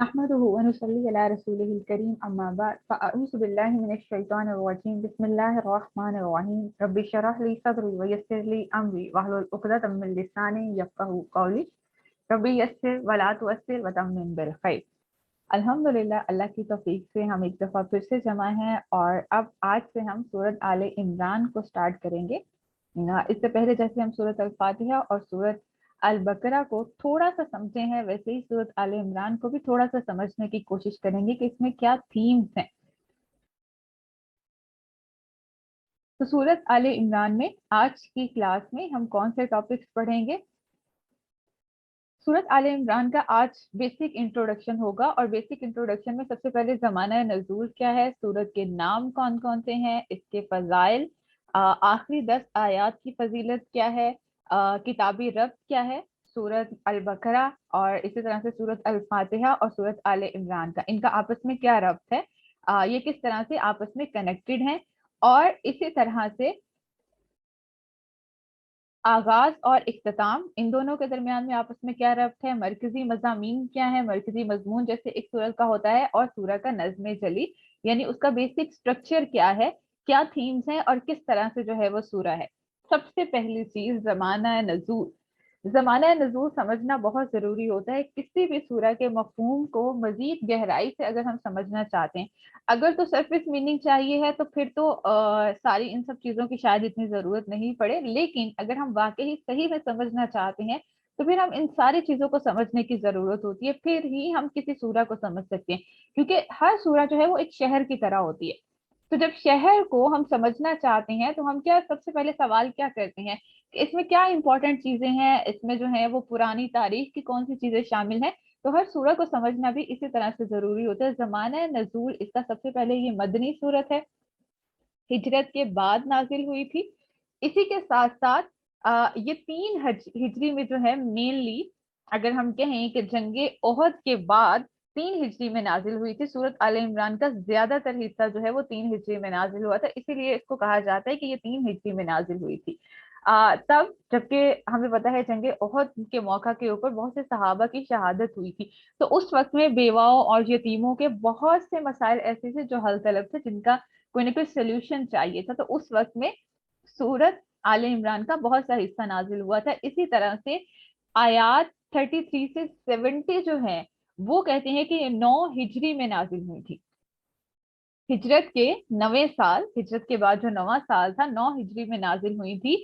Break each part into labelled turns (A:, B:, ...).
A: نحمده ونصلي على رسوله الكريم أما بعد فأعوذ بالله من الشيطان الرجيم بسم الله الرحمن الرحيم رب اشرح لي صدري ويسر لي أمري واحلل عقدة من لساني يفقهوا قولي رب يسر ولا تعسر وتمم بالخير. अल्हम्दुलिल्लाह, अल्लाह की तौफीक से हम एक दफ़ा फिर से जमा हैं और अब आज से हम सूरत आले इमरान को स्टार्ट करेंगे। इससे पहले जैसे हम सूरत अल फातिहा और सूरत अल बकरा को थोड़ा सा समझे हैं, वैसे ही सूरत आले इमरान को भी थोड़ा सा समझने की कोशिश करेंगे कि इसमें क्या थीम्स हैं। तो सूरत आले इमरान में आज की क्लास में हम कौन से टॉपिक्स पढ़ेंगे। सूरत आले इमरान का आज बेसिक इंट्रोडक्शन होगा और बेसिक इंट्रोडक्शन में सबसे पहले ज़माना नज़ूल क्या है, सूरत के नाम कौन कौन से हैं, इसके फजाइल, आखिरी 10 आयात की फजीलत क्या है, किताबी रब्त क्या है सूरत अल बकरा और इसी तरह से सूरत अल फातिहा और सूरत आले इमरान का, इनका आपस में क्या रब्त है, ये किस तरह से आपस में कनेक्टेड हैं, और इसी तरह से आगाज और इख्तिताम इन दोनों के दरमियान में आपस में क्या रब्त है, मरकजी मज़ामीन क्या है, मरकजी मजमून जैसे एक सूरत का होता है, और सूरत का नज़्म जली यानी उसका बेसिक स्ट्रक्चर क्या है, क्या थीम्स हैं और किस तरह से जो है वो सूरा है। सबसे पहली चीज ज़माना नज़ूल। ज़माना नज़ूल समझना बहुत जरूरी होता है किसी भी सूरा के मफहूम को मजीद गहराई से अगर हम समझना चाहते हैं। अगर तो सरफेस मीनिंग चाहिए है तो फिर तो सारी इन सब चीजों की शायद इतनी जरूरत नहीं पड़े, लेकिन अगर हम वाकई सही में समझना चाहते हैं तो फिर हम इन सारी चीजों को समझने की जरूरत होती है, फिर ही हम किसी सूरा को समझ सकते हैं। क्योंकि हर सूरा जो है वो एक शहर की तरह होती है। तो जब शहर को हम समझना चाहते हैं तो हम क्या सबसे पहले सवाल क्या करते हैं कि इसमें क्या इंपॉर्टेंट चीजें हैं, इसमें जो है वो पुरानी तारीख की कौन सी चीजें शामिल हैं। तो हर सूरत को समझना भी इसी तरह से जरूरी होता है। जमाना नजूल इसका सबसे पहले ये मदनी सूरत है, हिजरत के बाद नाजिल हुई थी। इसी के साथ साथ ये हिजरी में जो है मेनली अगर हम कहें कि जंगे ओहद के बाद 3 हिजरी में नाजिल हुई थी। सूरत आले इमरान का ज्यादातर हिस्सा जो है वो 3 हिजरी में नाजिल हुआ था, इसीलिए इसको कहा जाता है कि ये 3 हिजरी में नाजिल हुई थी। तब जबकि हमें पता है जंगे ओहद के मौका के ऊपर बहुत से सहाबा की शहादत हुई थी, तो उस वक्त में बेवाओं और यतीमों के बहुत से मसाइल ऐसे थे जो हल तलब थे, जिनका कोई ना कोई सोल्यूशन चाहिए था। तो उस वक्त में सूरत आले इमरान का बहुत सा हिस्सा नाजिल हुआ था। इसी तरह से आयात 33 से 70 जो है वो कहते हैं कि 9 हिजरी में नाजिल हुई थी। हिजरत के 9वें साल, हिजरत के बाद जो 9वां साल था, 9 हिजरी में नाजिल हुई थी।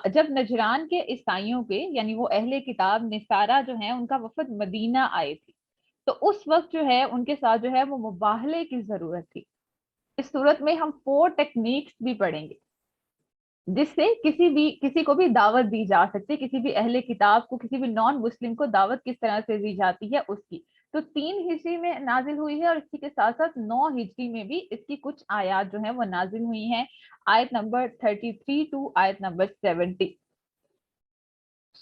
A: जब नजरान के ईसाइयों के यानी वो अहले किताब निसारा जो है उनका वफद मदीना आए थे, तो उस वक्त जो है उनके साथ जो है वो मुबाहले की जरूरत थी। इस सूरत में हम 4 टेक्निक्स भी पढ़ेंगे जिससे किसी को भी दावत दी जा सकती है, किसी भी अहले किताब को, किसी भी नॉन मुस्लिम को दावत किस तरह से दी जाती है उसकी। तो 3 हिजरी में नाजिल हुई है और इसी के साथ साथ 9 हिजरी में भी इसकी कुछ आयत जो है वो नाजिल हुई हैं। आयत नंबर 33 टू आयत नंबर 70।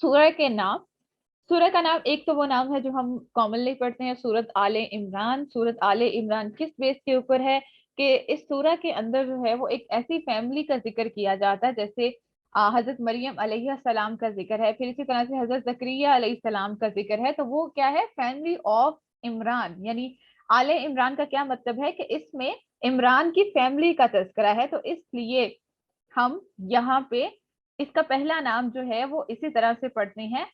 A: सूरह के नाम, सूरह का नाम एक तो वो नाम है जो हम कॉमनली पढ़ते हैं, सूरत आले इमरान। सूरत आले इमरान किस बेस के ऊपर है कि इस सूरह के अंदर जो है वो एक ऐसी फैमिली का जिक्र किया जाता है, जैसे हजरत मरियम अलैहिस्सलाम का जिक्र है, फिर इसी तरह से हजरत जकरिया अलैहिस्सलाम का जिक्र है। तो वो क्या है, फैमिली ऑफ इमरान, यानी आले इमरान का क्या मतलब है कि इसमें इमरान की फैमिली का तज़किरा है। तो इसलिए हम यहाँ पे इसका पहला नाम जो है वो इसी तरह से पढ़ते हैं,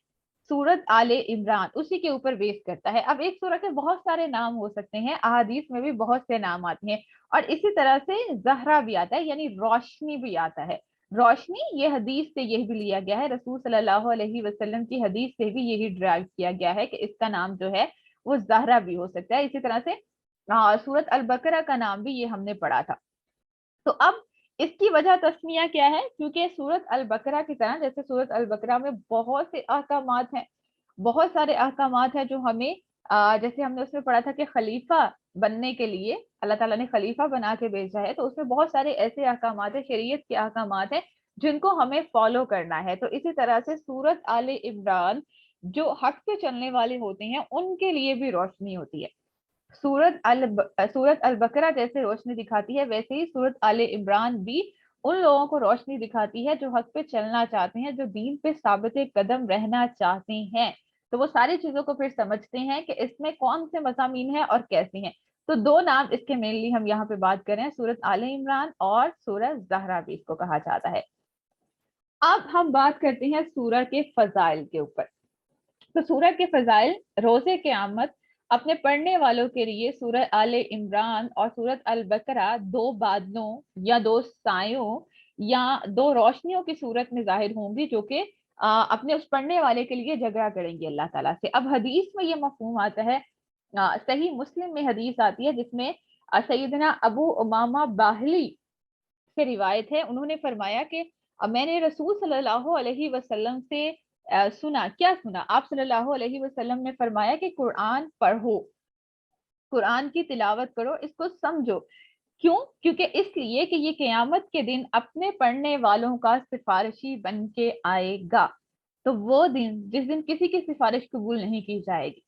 A: सूरत आले इमरान, उसी के ऊपर बेस करता है। अब एक सूरत के बहुत सारे नाम हो सकते हैं, अहादीस में भी बहुत से नाम आते हैं, और इसी तरह से जहरा भी आता है यानी रोशनी भी आता है। रोशनी ये हदीस से यही भी लिया गया है, रसूल सल्लल्लाहु अलैहि वसल्लम की हदीस से भी यही ड्राइव किया गया है कि इसका नाम जो है वो जहरा भी हो सकता है। इसी तरह से सूरत अल बकरा का नाम भी ये हमने पढ़ा था। तो अब इसकी वजह तस्मिया क्या है, क्योंकि सूरत अल बकरा की तरह जैसे सूरत अल बकरा में बहुत से अहकामात हैं, बहुत सारे अहकामात हैं जो हमें जैसे हमने उसमें पढ़ा था कि खलीफा बनने के लिए अल्लाह ताला ने खलीफा बना के भेजा है, तो उसमें बहुत सारे ऐसे अहकामात है, शरीयत के अहकामात हैं जिनको हमें फॉलो करना है। तो इसी तरह से सूरत आले इमरान जो हक पे चलने वाले होते हैं उनके लिए भी रोशनी होती है। सूरत अल बकरा जैसे रोशनी दिखाती है, वैसे ही सूरत आले इमरान भी उन लोगों को रोशनी दिखाती है जो हक पे चलना चाहते हैं, जो दीन पे साबित कदम रहना चाहते हैं। تو وہ ساری چیزوں کو پھر سمجھتے ہیں کہ اس میں کون سے مضامین ہیں اور کیسے ہیں. تو دو نام اس کے مینلی ہم یہاں پہ بات کریں, سورت آل عمران اور سورہ زہرا بھی اس کو کہا جاتا ہے. اب ہم بات کرتے ہیں سورہ کے فضائل کے اوپر. تو سورہ کے فضائل, روزے قیامت اپنے پڑھنے والوں کے لیے سورہ آل عمران اور سورت البقرہ دو بادلوں یا دو سایوں یا دو روشنیوں کی صورت میں ظاہر ہوں گی, جو کہ اپنے اس پڑھنے والے کے لیے جھگڑا کریں گے اللہ تعالیٰ سے. اب حدیث میں یہ مفہوم آتا ہے, صحیح مسلم میں حدیث آتی ہے جس میں سیدنا ابو امامہ باہلی سے روایت ہے, انہوں نے فرمایا کہ میں نے رسول صلی اللہ علیہ وسلم سے سنا. کیا سنا؟ آپ صلی اللہ علیہ وسلم نے فرمایا کہ قرآن پڑھو, قرآن کی تلاوت کرو, اس کو سمجھو. کیوں؟ کیونکہ اس لیے کہ یہ قیامت کے دن اپنے پڑھنے والوں کا سفارشی بن کے آئے گا. تو وہ دن جس دن کسی کی سفارش قبول نہیں کی جائے گی,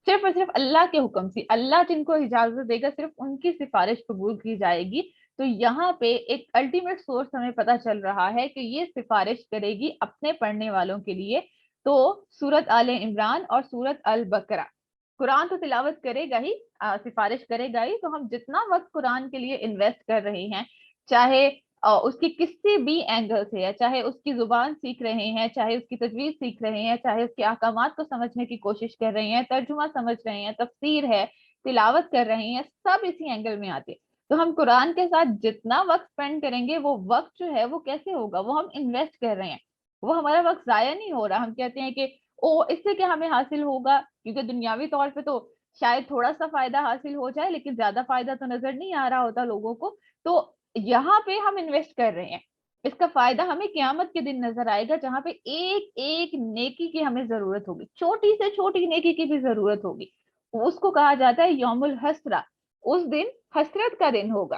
A: صرف اور صرف اللہ کے حکم سے, اللہ جن کو اجازت دے گا صرف ان کی سفارش قبول کی جائے گی. تو یہاں پہ ایک الٹیمیٹ سورس ہمیں پتا چل رہا ہے کہ یہ سفارش کرے گی اپنے پڑھنے والوں کے لیے. تو سورت آل عمران اور سورت البقرہ, قرآن تو تلاوت کرے گا ہی, سفارش کرے گا ہی. تو ہم جتنا وقت قرآن کے لیے انویسٹ کر رہے ہیں, چاہے اس کی کسی بھی اینگل سے ہے, چاہے اس کی زبان سیکھ رہے ہیں, چاہے اس کی تجویز سیکھ رہے ہیں, چاہے اس کے احکامات کو سمجھنے کی کوشش کر رہے ہیں, ترجمہ سمجھ رہے ہیں, تفسیر ہے, تلاوت کر رہے ہیں, سب اسی اینگل میں آتے. تو ہم قرآن کے ساتھ جتنا وقت اسپینڈ کریں گے, وہ وقت جو ہے وہ کیسے ہوگا, وہ ہم انویسٹ کر رہے ہیں, وہ ہمارا وقت ضائع نہیں ہو رہا. ہم کہتے ہیں کہ اس سے کیا ہمیں حاصل ہوگا, کیونکہ دنیاوی طور پہ تو شاید تھوڑا سا فائدہ حاصل ہو جائے, لیکن زیادہ فائدہ تو نظر نہیں آ رہا ہوتا لوگوں کو. تو یہاں پہ ہم انویسٹ کر رہے ہیں, اس کا فائدہ ہمیں قیامت کے دن نظر آئے گا, جہاں پہ ایک ایک نیکی کی ہمیں ضرورت ہوگی, چھوٹی سے چھوٹی نیکی کی بھی ضرورت ہوگی. اس کو کہا جاتا ہے یوم الحسرہ. اس دن حسرت کا دن ہوگا,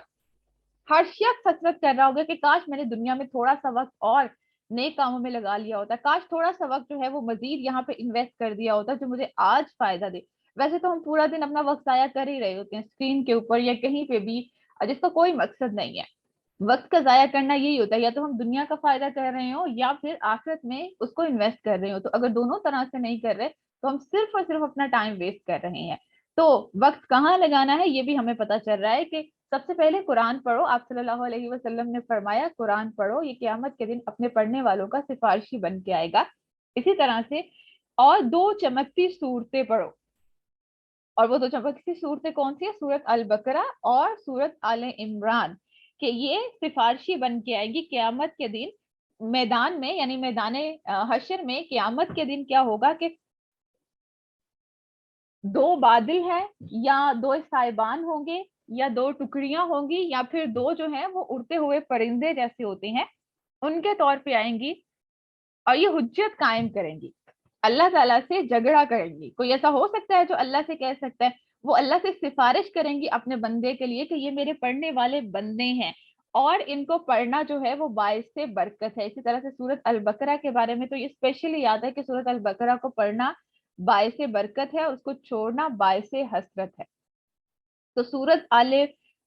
A: ہر شخص حسرت کر رہا ہوگا کہ کاش میں نے دنیا میں تھوڑا سا وقت اور نیک کاموں میں لگا لیا ہوتا, کاش تھوڑا سا وقت جو ہے وہ مزید یہاں پہ انویسٹ کر دیا ہوتا جو مجھے آج فائدہ دے. ویسے تو ہم پورا دن اپنا وقت ضائع کر ہی رہے ہوتے ہیں اسکرین کے اوپر یا کہیں پہ بھی, جس کا کوئی مقصد نہیں ہے. وقت کا ضائع کرنا یہی ہوتا ہے, یا تو ہم دنیا کا فائدہ کر رہے ہو یا پھر آخرت میں اس کو انویسٹ کر رہے ہو. تو اگر دونوں طرح سے نہیں کر رہے تو ہم صرف اور صرف اپنا ٹائم ویسٹ کر رہے ہیں. تو وقت کہاں لگانا ہے یہ بھی ہمیں پتا چل رہا ہے کہ سب سے پہلے قرآن پڑھو. آپ صلی اللہ علیہ وسلم نے فرمایا قرآن پڑھو, یہ قیامت کے دن اپنے پڑھنے والوں کا سفارشی بن کے آئے گا. اسی طرح سے اور دو چمکتی صورتیں پڑھو, اور وہ دو چمکتی صورتیں کون سی ہے؟ سورت البقرہ اور سورت آل عمران, کہ یہ سفارشی بن کے آئے گی قیامت کے دن میدان میں, یعنی میدان حشر میں. قیامت کے دن کیا ہوگا کہ دو بادل ہیں یا دو صاحبان ہوں گے یا دو ٹکڑیاں ہوں گی یا پھر دو جو ہیں وہ اڑتے ہوئے پرندے جیسے ہوتے ہیں, ان کے طور پہ آئیں گی اور یہ حجت قائم کریں گی, اللہ تعالیٰ سے جھگڑا کریں گی. کوئی ایسا ہو سکتا ہے جو اللہ سے کہہ سکتا ہے؟ وہ اللہ سے سفارش کریں گی اپنے بندے کے لیے کہ یہ میرے پڑھنے والے بندے ہیں, اور ان کو پڑھنا جو ہے وہ باعث سے برکت ہے. اسی طرح سے سورت البقرہ کے بارے میں تو یہ اسپیشلی یاد ہے کہ سورت البقرہ کو پڑھنا باعث برکت ہے, اس کو چھوڑنا باعث حسرت ہے. تو سورت آل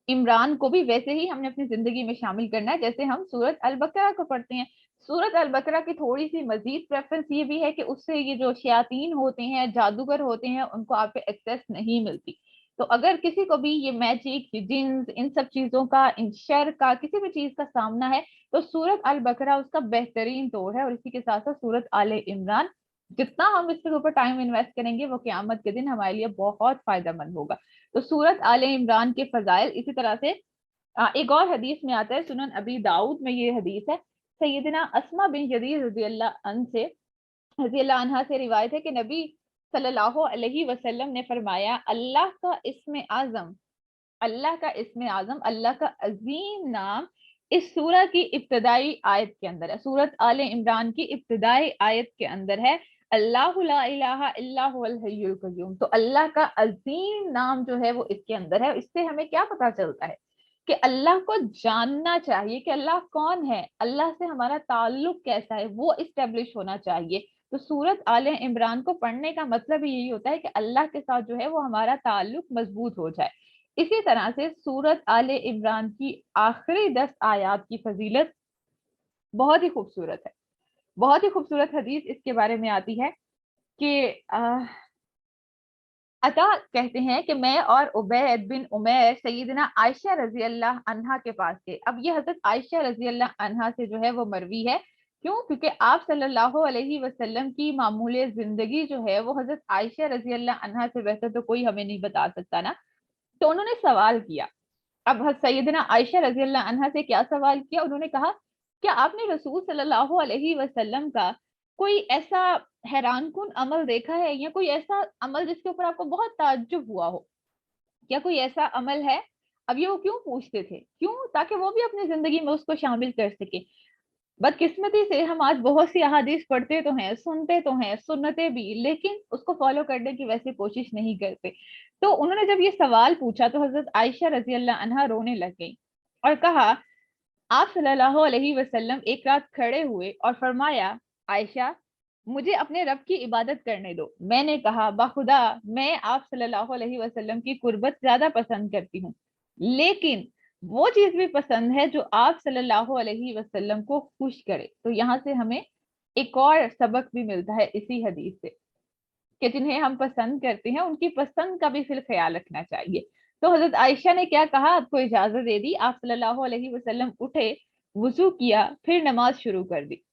A: عمران کو بھی ویسے ہی ہم نے اپنی زندگی میں شامل کرنا ہے جیسے ہم سورت البقرہ کو پڑھتے ہیں. سورت البقرہ کی تھوڑی سی مزید پریفرنس یہ بھی ہے کہ اس سے یہ جو شیاطین ہوتے ہیں, جادوگر ہوتے ہیں, ان کو آپ پہ ایکسیس نہیں ملتی. تو اگر کسی کو بھی یہ میجک, جنز, ان سب چیزوں کا, ان شر کا, کسی بھی چیز کا سامنا ہے تو سورت البقرہ اس کا بہترین طور ہے. اور اسی کے ساتھ ساتھ سورت آل عمران, جتنا ہم اس کے اوپر ٹائم انویسٹ کریں گے وہ قیامت کے دن ہمارے لیے بہت فائدہ مند ہوگا. تو سورت آل عمران کے فضائل. اسی طرح سے ایک اور حدیث میں آتا ہے, سنن ابی داؤد میں یہ حدیث ہے, سیدنا اسما بن جدیر رضی اللہ عنہا سے روایت ہے کہ نبی صلی اللہ علیہ وسلم نے فرمایا اللہ کا اسم اعظم, اللہ کا اسم اعظم, اللہ کا عظیم نام اس سورہ کی ابتدائی آیت کے اندر ہے, سورت آل عمران کی ابتدائی آیت کے اندر ہے, اللہ لا الہ الا هو الحی القیوم. تو اللہ کا عظیم نام جو ہے وہ اس کے اندر ہے. اس سے ہمیں کیا پتا چلتا ہے کہ اللہ کو جاننا چاہیے کہ اللہ کون ہے, اللہ سے ہمارا تعلق کیسا ہے, وہ اسٹیبلش ہونا چاہیے. تو سورت آل عمران کو پڑھنے کا مطلب یہی ہوتا ہے کہ اللہ کے ساتھ جو ہے وہ ہمارا تعلق مضبوط ہو جائے. اسی طرح سے سورت آل عمران کی آخری 10 آیات کی فضیلت بہت ہی خوبصورت ہے. بہت ہی خوبصورت حدیث اس کے بارے میں آتی ہے کہ अता कहते हैं कि मैं और उबैद बिन उमैर सैयदना आयशा रजी अल्लाह अन्हा के पास थे। अब ये हजरत आयशा रजी अल्लाह अन्हा से जो है वो मरवी है। क्यों? क्योंकि आप सल्लल्लाहु अलैहि वसल्लम की मामूले जिंदगी जो है वो हजरत आयशा रजी अल्लाह अन्हा से बेहतर तो कोई हमें नहीं बता सकता ना। तो उन्होंने सवाल किया। अब सैयदना आयशा रजी अल्लाह अन्हा से क्या सवाल किया? उन्होंने कहा, क्या आपने रसूल सल्लल्लाहु अलैहि वसल्लम का कोई ऐसा हैरानकुन अमल देखा है, या कोई ऐसा अमल जिसके ऊपर आपको बहुत ताज्जुब हुआ हो? क्या कोई ऐसा अमल है? अब ये वो क्यों पूछते थे? क्यों? ताकि वो भी अपनी जिंदगी में उसको शामिल कर सके। बदकिस्मती से हम आज बहुत सी अहादीस पढ़ते तो हैं, सुनते तो हैं, सुन्नते भी, लेकिन उसको फॉलो करने की वैसे कोशिश नहीं करते। तो उन्होंने जब ये सवाल पूछा तो हजरत आयशा रजी अल्लाह अन्हा रोने लग गई और कहा, आप सल्लल्लाहु अलैहि वसल्लम एक रात खड़े हुए और फरमाया, आयशा मुझे अपने रब की इबादत करने दो। मैंने कहा, बाखुदा मैं आप सल्लल्लाहु अलैहि वसल्लम की कुर्बत ज्यादा पसंद करती हूँ, लेकिन वो चीज भी पसंद है जो आप सल्लल्लाहु अलैहि वसल्लम को खुश करे। तो यहाँ से हमें एक और सबक भी मिलता है इसी हदीस से, कि जिन्हें हम पसंद करते हैं उनकी पसंद का भी फिर ख्याल रखना चाहिए। तो हजरत आयशा ने क्या कहा, आपको इजाजत दे दी। आप सल्लल्लाहु अलैहि वसल्लम उठे, वुजू किया, फिर नमाज शुरू कर दी।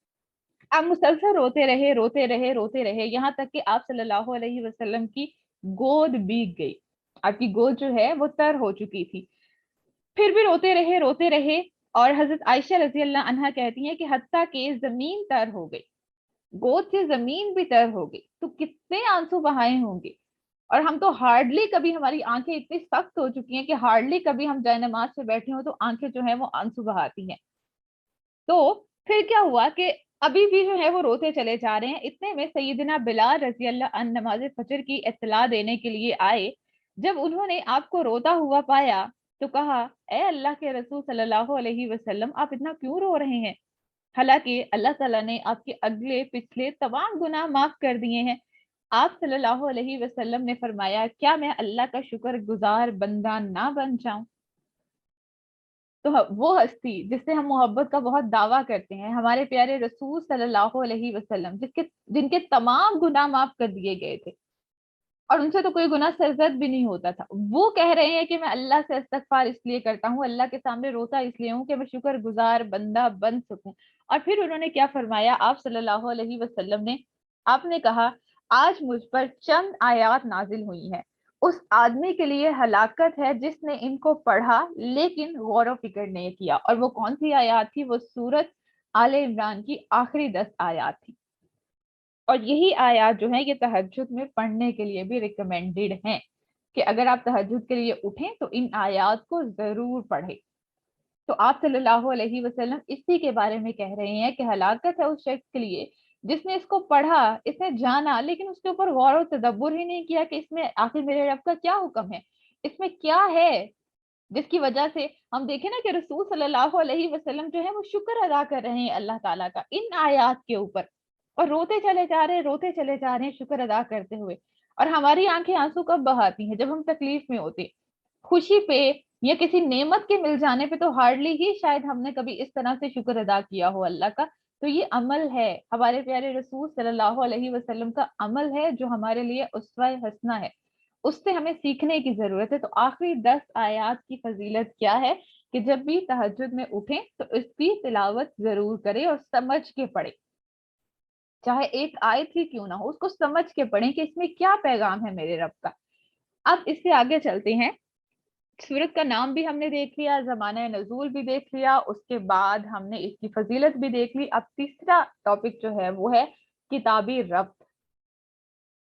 A: आप मुसलसल रोते रहे, रोते रहे, रोते रहे, यहाँ तक कि आप सल्लल्लाहु अलैहि वसल्लम की गोद भीग गई। आपकी गोद जो है वो तर हो चुकी थी। फिर भी रोते रहे, रोते रहे, और हजरत आयशा रजी अल्लाह अन्हा कहती हैं कि हत्ता के जमीन तर हो गई, गोद से जमीन भी तर हो गई। तो कितने आंसू बहाए होंगे। और हम तो हार्डली कभी, हमारी आंखें इतनी सख्त हो चुकी हैं कि हार्डली कभी हम जाए नमाज से बैठे हो तो आंखें जो है वो आंसू बहाती हैं। तो फिर क्या हुआ कि अभी भी जो है वो रोते चले जा रहे हैं। इतने में सैयदना बिलाल रजी अल्लाह अन्हु नमाज फजर की इत्तला देने के लिए आए। जब उन्होंने आपको रोता हुआ पाया तो कहा, ए अल्लाह के रसूल सल्लल्लाहु अलैहि वसल्लम, आप इतना क्यों रो रहे हैं? हालांकि अल्लाह ताला ने आपके अगले पिछले तमाम गुनाह माफ कर दिए हैं। आप सल्लल्लाहु अलैहि वसल्लम ने फरमाया, क्या मैं अल्लाह का शुक्रगुजार बंदा ना बन जाऊं? तो वो हस्ती जिससे हम मोहब्बत का बहुत दावा करते हैं, हमारे प्यारे रसूल सल्लल्लाहु अलैहि वसल्लम, जिसके जिनके तमाम गुनाह माफ कर दिए गए थे और उनसे तो कोई गुनाह सरजद भी नहीं होता था, वो कह रहे हैं कि मैं अल्लाह से इस्तगफार इसलिए करता हूँ, अल्लाह के सामने रोता इसलिए हूँ कि मैं शुक्रगुजार बंदा बन सकूं। और फिर उन्होंने क्या फरमाया, आप सल्लल्लाहु अलैहि वसल्लम ने, आपने कहा, आज मुझ पर चंद आयात नाजिल हुई हैं, उस आदमी के लिए हलाकत है जिसने इनको पढ़ा लेकिन गौर व फिक्र नहीं किया। और वो कौन सी आयात थी? वो सूरत आले इमरान की आखिरी 10 आयात थी। और यही आयात जो है ये तहज्जुद में पढ़ने के लिए भी रिकमेंडेड हैं, कि अगर आप तहज्जुद के लिए उठें तो इन आयात को जरूर पढ़ें। तो आप सल्लल्लाहु अलैहि वसल्लम इसी के बारे में कह रहे हैं कि हलाकत है उस शख्स के लिए जिसने इसको पढ़ा, इसने जाना, लेकिन उसके ऊपर गौर और तदब्बुर ही नहीं किया कि इसमें आखिर मेरे रब का क्या हुक्म है, इसमें क्या है, जिसकी वजह से हम देखें ना कि रसूल सल्लल्लाहु अलैहि वसल्लम जो है वो शुक्र अदा कर रहे हैं अल्लाह ताला का इन आयात के ऊपर, और रोते चले जा रहे हैं, रोते चले जा रहे हैं शुक्र अदा करते हुए। और हमारी आंखें आंसू कब बहाती हैं? जब हम तकलीफ में होते, खुशी पे या किसी नेमत के मिल जाने पे तो हार्डली ही शायद हमने कभी इस तरह से शुक्र अदा किया हो अल्लाह का। तो ये अमल है, हमारे प्यारे रसूल सल्लल्लाहु अलैहि वसल्लम का अमल है जो हमारे लिए उसवा हसना है, उससे हमें सीखने की जरूरत है। तो आखिरी 10 आयात की फजीलत क्या है कि जब भी तहज्जुद में उठें तो इसकी तिलावत जरूर करें और समझ के पढ़ें, चाहे एक आयत ही क्यों ना हो, उसको समझ के पढ़ें कि इसमें क्या पैगाम है मेरे रब का। अब इससे आगे चलते हैं। सूरत का नाम भी हमने देख लिया, जमाना नजूल भी देख लिया, उसके बाद हमने इसकी फजीलत भी देख ली। अब तीसरा टॉपिक जो है वो है किताबी रब्त।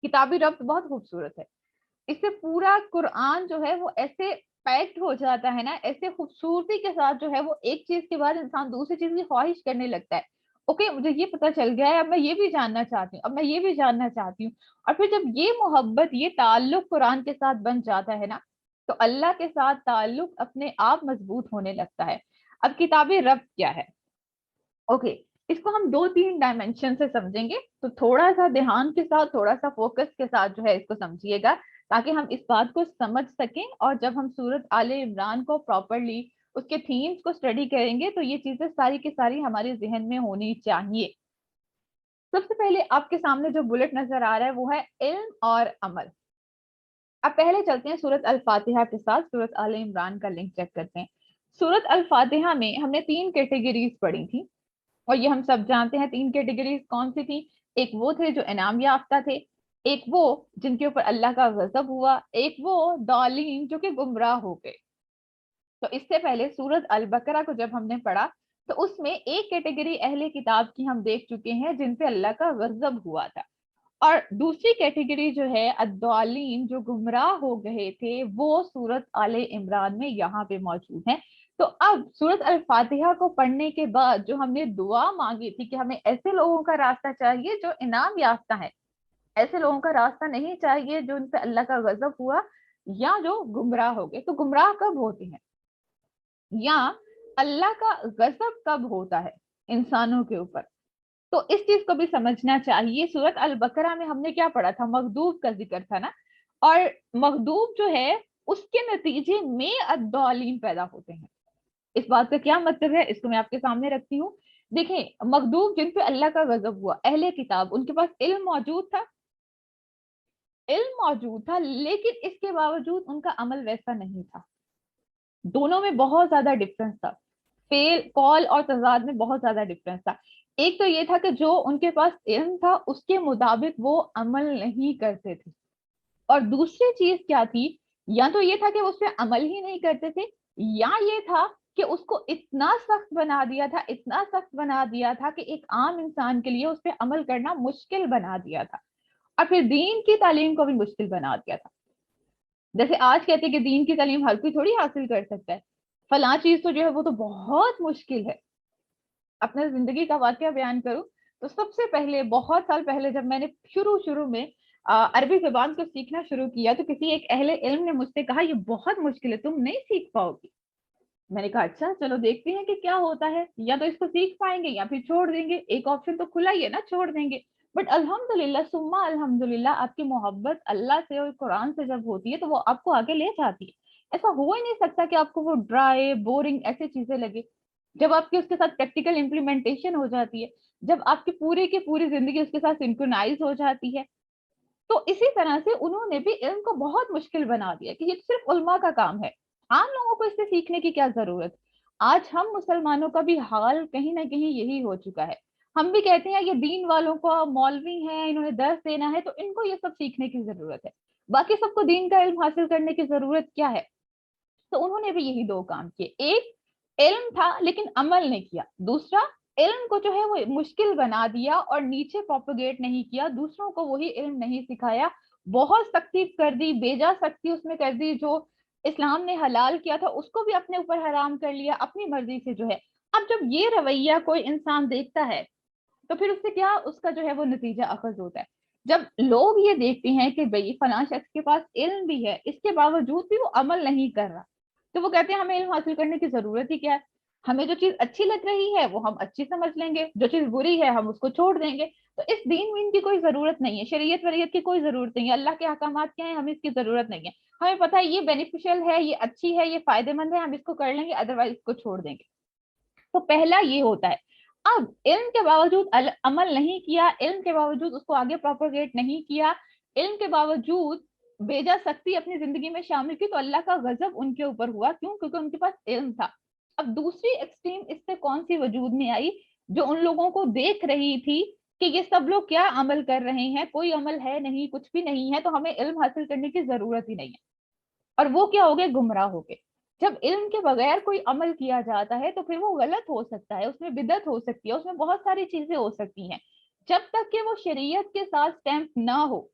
A: किताबी रब्त बहुत खूबसूरत है। इससे पूरा कुरान जो है वो ऐसे पैक्ड हो जाता है ना, ऐसे खूबसूरती के साथ जो है वो एक चीज के बाद इंसान दूसरी चीज की ख्वाहिश करने लगता है। ओके, मुझे ये पता चल गया है, अब मैं ये भी जानना चाहती हूँ, अब मैं ये भी जानना चाहती हूँ। और फिर जब ये मोहब्बत, ये ताल्लुक कुरान के साथ बन जाता है ना, तो अल्लाह के साथ ताल्लुक अपने आप मजबूत होने लगता है। अब किताबी रब्त क्या है? ओके, इसको हम दो तीन डायमेंशन से समझेंगे, तो थोड़ा सा ध्यान के साथ, थोड़ा सा फोकस के साथ जो है इसको समझिएगा, ताकि हम इस बात को समझ सकें। और जब हम सूरत आले इमरान को प्रॉपरली, उसके थीम्स को स्टडी करेंगे, तो ये चीजें सारी की सारी हमारे जहन में होनी चाहिए। सबसे पहले आपके सामने जो बुलेट नजर आ रहा है वो है इल्म और अमल। अब पहले चलते हैं सूरत अल फातिहा के साथ, सूरत आले इमरान का लिंक चेक करते हैं। सूरत अल फातिहा में हमने 3 कैटेगरीज पढ़ी थी, और ये हम सब जानते हैं 3 कैटेगरीज कौन सी थी। एक वो थे जो इनाम याफ्ता थे, एक वो जिनके ऊपर अल्लाह का गजब हुआ, एक वो दालीन जो कि गुमराह हो गए। तो इससे पहले सूरत अल बकरा को जब हमने पढ़ा तो उसमें एक कैटेगरी अहले किताब की हम देख चुके हैं जिन पे अल्लाह का गजब हुआ था, और दूसरी कैटेगरी जो है अद्दालीन जो गुमराह हो गए थे वो सूरत आले इमरान में यहाँ पे मौजूद है। तो अब सूरत अल फातिहा को पढ़ने के बाद जो हमने दुआ मांगी थी कि हमें ऐसे लोगों का रास्ता चाहिए जो इनाम याफ्ता है, ऐसे लोगों का रास्ता नहीं चाहिए जो उन पे अल्लाह का गजब हुआ या जो गुमराह हो गए। तो गुमराह कब होते हैं या अल्लाह का गजब कब होता है इंसानों के ऊपर, तो इस चीज को भी समझना चाहिए। सूरत अल बकरा में हमने क्या पढ़ा था, मखदूब का जिक्र था ना, और मखदूब जो है उसके नतीजे में अद्दालीन पैदा होते हैं। इस बात का क्या मतलब है इसको मैं आपके सामने रखती हूँ। देखें, मखदूब जिन पे अल्लाह का गजब हुआ, अहले किताब, उनके पास इल्म मौजूद था, इल्म मौजूद था, लेकिन इसके बावजूद उनका अमल वैसा नहीं था। दोनों में बहुत ज्यादा डिफरेंस था, फेल कॉल और तजाद में बहुत ज्यादा डिफरेंस था। एक तो ये था कि जो उनके पास इल्म था उसके मुताबिक वो अमल नहीं करते थे, और दूसरी चीज क्या थी, या तो ये था कि वो उस पर अमल ही नहीं करते थे, या ये था कि उसको इतना सख्त बना दिया था, इतना सख्त बना दिया था कि एक आम इंसान के लिए उस पर अमल करना मुश्किल बना दिया था, और फिर दीन की तालीम को भी मुश्किल बना दिया था। जैसे आज कहते हैं कि दीन की तालीम हर कोई थोड़ी हासिल कर सकता है, फलां चीज तो जो है वो तो बहुत मुश्किल है। अपने जिंदगी का वाकया बयान करूं तो सबसे पहले बहुत साल पहले जब मैंने शुरू शुरू में अरबी जुबान को सीखना शुरू किया तो किसी एक अहले इल्म ने मुझसे कहा ये बहुत मुश्किल है, तुम नहीं सीख पाओगी। मैंने कहा अच्छा चलो देखते हैं कि क्या होता है, या तो इसको सीख पाएंगे या फिर छोड़ देंगे, एक ऑप्शन तो खुला ही है ना, छोड़ देंगे। बट अल्हम्दुलिल्लाह सुम्मा अल्हम्दुलिल्लाह आपकी मोहब्बत अल्लाह से और कुरान से जब होती है तो वो आपको आगे ले जाती है। ऐसा हो ही नहीं सकता कि आपको वो ड्राई बोरिंग ऐसी चीजें लगे। जब आपकी उसके साथ प्रैक्टिकल इम्प्लीमेंटेशन हो जाती है, जब आपकी पूरी की पूरी जिंदगी उसके साथ सिंक्रोनाइज हो जाती है, तो इसी तरह से उन्होंने भी इल्म को बहुत मुश्किल बना दिया कि ये सिर्फ उल्मा का काम है, आम लोगों को इससे सीखने की क्या जरूरत। आज हम मुसलमानों का भी हाल कहीं ना कहीं यही हो चुका है। हम भी कहते हैं ये दीन वालों को मौलवी हैं, इन्होंने दर्स देना है तो इनको ये सब सीखने की जरूरत है, बाकी सबको दीन का इल्म हासिल करने की जरूरत क्या है। तो उन्होंने भी यही 2 काम किए, एक इल्म था लेकिन अमल नहीं किया, दूसरा इल्म को जो है वो मुश्किल बना दिया और नीचे प्रोपोगेट नहीं किया, दूसरों को वही इल्म नहीं सिखाया, बहुत सख्ती कर दी, बेजा सख्ती उसमें कर दी, जो इस्लाम ने हलाल किया था उसको भी अपने ऊपर हराम कर लिया अपनी मर्जी से जो है। अब जब ये रवैया कोई इंसान देखता है तो फिर उससे क्या उसका जो है वो नतीजा अखज होता है। जब लोग ये देखते हैं कि भाई फलां शख्स के पास इल्म भी है इसके बावजूद भी वो अमल नहीं कर रहा, तो वो कहते हैं हमें इल्म हासिल करने की जरूरत ही क्या है, हमें जो चीज अच्छी लग रही है वो हम अच्छी समझ लेंगे, जो चीज बुरी है हम उसको छोड़ देंगे। तो इस दीन वीन की कोई जरूरत नहीं है, शरीयत वरीयत की कोई जरूरत नहीं है, अल्लाह के अहकामात क्या है हमें इसकी जरूरत नहीं है, हमें पता है ये बेनिफिशियल है, ये अच्छी है, ये फायदेमंद है, हम इसको कर लेंगे, अदरवाइज इसको छोड़ देंगे। तो पहला ये होता है। अब इल्म के बावजूद अमल नहीं किया, इल्म के बावजूद उसको आगे प्रोपोगेट नहीं किया, इल्म के बावजूद बेजा सख्ती अपनी जिंदगी में शामिल की, तो अल्लाह का गजब उनके ऊपर हुआ। क्यों? क्योंकि उनके पास इल्म था। अब दूसरी एक्सट्रीम इससे कौन सी वजूद में आई, जो उन लोगों को देख रही थी कि ये सब लोग क्या अमल कर रहे हैं, कोई अमल है नहीं, कुछ भी नहीं है, तो हमें इल्म हासिल करने की जरूरत ही नहीं है, और वो क्या हो गए, गुमराह हो गए। जब इल्म के बगैर कोई अमल किया जाता है तो फिर वो गलत हो सकता है, उसमें बिदअत हो सकती है, उसमें बहुत सारी चीजें हो सकती हैं, जब तक कि वो शरीयत के साथ स्टैम्प ना हो,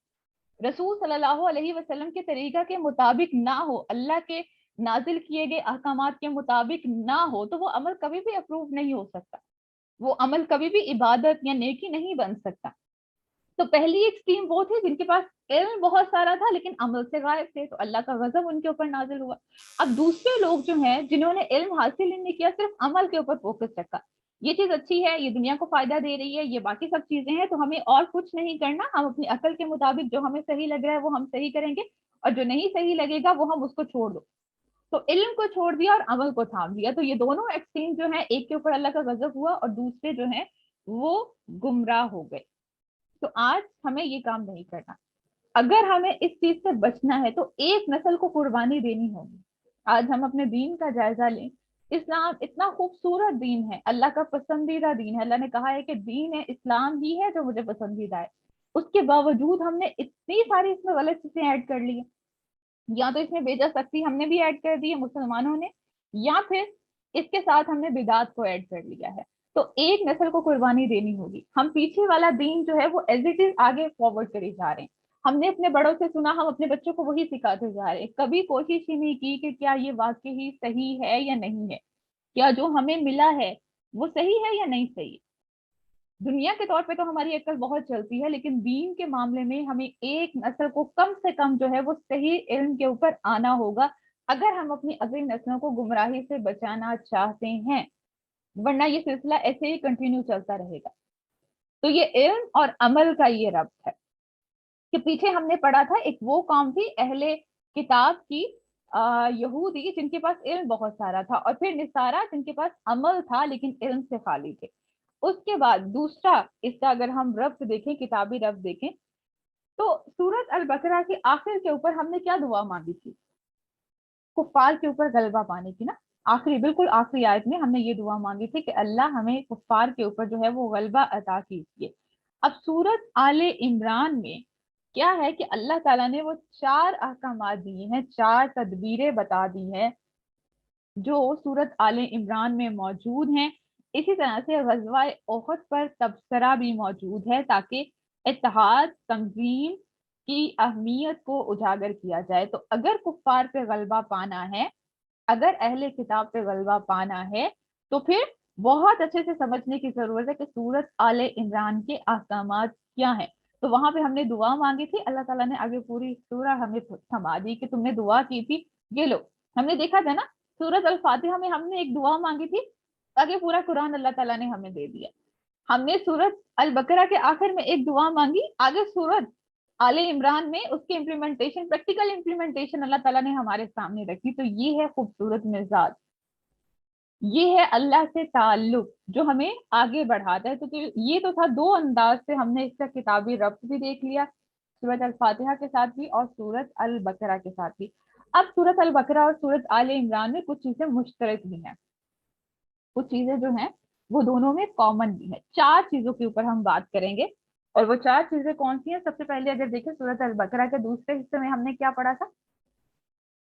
A: रसूल सल्लल्लाहु अलैहि वसल्लम के तरीका के मुताबिक ना हो, अल्लाह के नाजिल किए गए अहकामात के मुताबिक ना हो, तो वो अमल कभी भी अप्रूव नहीं हो सकता, वो अमल कभी भी इबादत या नेकी नहीं बन सकता। तो पहली एक्सट्रीम वो थे जिनके पास इल्म बहुत सारा था लेकिन अमल से गायब थे, तो अल्लाह का गजब उनके ऊपर नाजिल हुआ। अब दूसरे लोग जो हैं जिन्होंने इल्म हासिल ही नहीं किया, सिर्फ अमल के ऊपर फोकस रखा, ये चीज अच्छी है, ये दुनिया को फायदा दे रही है, ये बाकी सब चीजें हैं, तो हमें और कुछ नहीं करना, हम अपनी अकल के मुताबिक जो हमें सही लग रहा है वो हम सही करेंगे, और जो नहीं सही लगेगा वो हम उसको छोड़ दो। तो इल्म को छोड़ दिया और अमल को थाम दिया। तो ये दोनों एक्सट्रीम जो है, एक के ऊपर अल्लाह का गजब हुआ और दूसरे जो है वो गुमराह हो गए। तो आज हमें ये काम नहीं करना। अगर हमें इस चीज से बचना है तो एक नस्ल को कुर्बानी देनी होगी। आज हम अपने दीन का जायजा लें। इस्लाम इतना खूबसूरत दीन है, अल्लाह का पसंदीदा दीन है। अल्लाह ने कहा है कि दीन है इस्लाम ही है जो मुझे पसंदीदा है। उसके बावजूद हमने इतनी सारी इसमें गलत चीजें ऐड कर ली है। या तो इसमें बेजा सख्ती हमने भी ऐड कर दी है मुसलमानों ने, या फिर इसके साथ हमने बिदात को ऐड कर लिया है। तो एक नस्ल को कुर्बानी देनी होगी। हम पीछे वाला दीन जो है वो एज इट इज आगे फॉरवर्ड करे जा रहे हैं। हमने अपने बड़ों से सुना, हम अपने बच्चों को वही सिखाते जा रहे हैं। कभी कोशिश ही नहीं की कि क्या ये वाकई ही सही है या नहीं है, क्या जो हमें मिला है वो सही है या नहीं सही। दुनिया के तौर पे तो हमारी अक्ल बहुत चलती है, लेकिन दीन के मामले में हमें एक नस्ल को कम से कम जो है वो सही इल्म के ऊपर आना होगा, अगर हम अपनी अगली नस्लों को गुमराही से बचाना चाहते हैं। वरना ये सिलसिला ऐसे ही कंटिन्यू चलता रहेगा। तो ये इल्म और अमल का ये रब्त है कि पीछे हमने पढ़ा था एक वो कौम थी अहले किताब की, यहूदी, जिनके पास इल्म बहुत सारा था, और फिर निसारा जिनके पास अमल था लेकिन इल्म से खाली थे। उसके बाद दूसरा इसका अगर हम रब्त देखें, किताबी रब्त देखें, तो सूरत अल बकरा के आखिर के ऊपर हमने क्या दुआ मांगी थी? कुफ्फार के ऊपर गलबा पाने की ना। आखिरी, बिल्कुल आखिरी आयत में हमने ये दुआ मांगी थी कि अल्लाह हमें कुफ्फार के ऊपर जो है वो गलबा अता कीजिए। अब सूरत आले इमरान में क्या है कि अल्लाह ताला ने वो 4 अहकामात दिए हैं, 4 तदबीरें बता दी हैं जो सूरत आले इमरान में मौजूद हैं। इसी तरह से गज़वा ओहद पर तबसरा भी मौजूद है, ताकि इत्तेहाद तंजीम की अहमियत को उजागर किया जाए। तो अगर कुफ्फार पे गलबा पाना है, अगर अहले किताब पे गलबा पाना है, तो फिर बहुत अच्छे से समझने की जरूरत है कि सूरत आले इमरान के अहकामात क्या हैं। तो वहां पे हमने दुआ मांगी थी, अल्लाह ताला ने आगे पूरी सूरा हमें थमा दी कि तुमने दुआ की थी, ये लो। हमने देखा था ना, सूरत अल फातिहा में हमने एक दुआ मांगी थी, आगे पूरा कुरान अल्लाह ताला ने हमें दे दिया। हमने सूरत अल बकरा के आखिर में एक दुआ मांगी, आगे सूरत आले इमरान में उसकी इम्प्लीमेंटेशन, प्रैक्टिकल इम्प्लीमेंटेशन अल्लाह ताला ने हमारे सामने रखी। तो ये है खूबसूरत मिजाज, ये है अल्लाह से ताल्लुक जो हमें आगे बढ़ाता है। तो ये तो था दो अंदाज से हमने इसका किताबी रब्त भी देख लिया, सूरत अल फातिहा के साथ भी और सूरत अल बकरा के साथ भी। अब सूरत अल बकरा और सूरत आले इमरान में कुछ चीजें मुश्तरक भी हैं, कुछ चीजें जो हैं वो दोनों में कॉमन भी है। 4 चीजों के ऊपर हम बात करेंगे, और वो 4 चीजें कौन सी हैं? सबसे पहले अगर देखें सूरत अल बकरा के दूसरे हिस्से में हमने क्या पढ़ा था?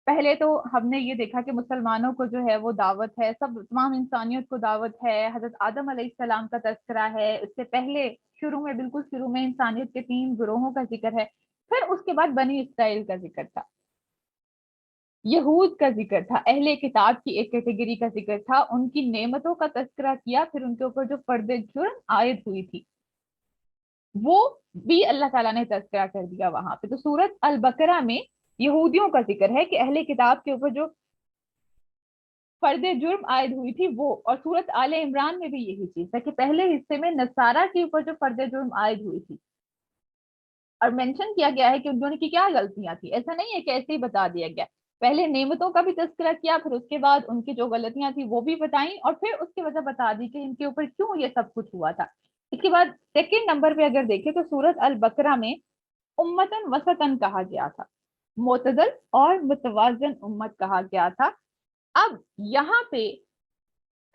A: पहले तो हमने ये देखा कि मुसलमानों को जो है वो दावत है, सब तमाम इंसानियत को दावत है। हजरत आदम अलैहिस्सलाम का तस्करा है, उससे पहले शुरू में, बिल्कुल शुरू में इंसानियत के 3 ग्रोहों का जिक्र है। फिर उसके बाद बनी इसराइल का जिक्र था, यहूद का जिक्र था, अहले किताब की एक कैटेगरी का जिक्र था, उनकी नेमतों का तस्करा किया, फिर उनके ऊपर जो फर्द जुर्म आयद हुई थी वो भी अल्लाह ताला ने तस्करा कर दिया वहां पे। तो सूरत अल बकरा में यहूदियों का जिक्र है कि अहले किताब के ऊपर जो फर्द जुर्म आयद हुई थी वो, और सूरत आले इमरान में भी यही चीज है कि पहले हिस्से में नसारा के ऊपर जो फर्द जुर्म आयद हुई थी, और मेंशन किया गया है कि उन्होंने की क्या गलतियां थी। ऐसा नहीं है कि ऐसे ही बता दिया गया, पहले नेमतों का भी तस्करा किया, फिर उसके बाद उनकी जो गलतियां थी वो भी बताई, और फिर उसकी वजह बता दी कि इनके ऊपर क्यों ये सब कुछ हुआ था। इसके बाद सेकेंड नंबर पे अगर देखें तो सूरत अल बकरा में उम्मतन वसतन कहा गया था, मोतदल और मुतवाजन उम्मत कहा गया था। अब यहाँ पे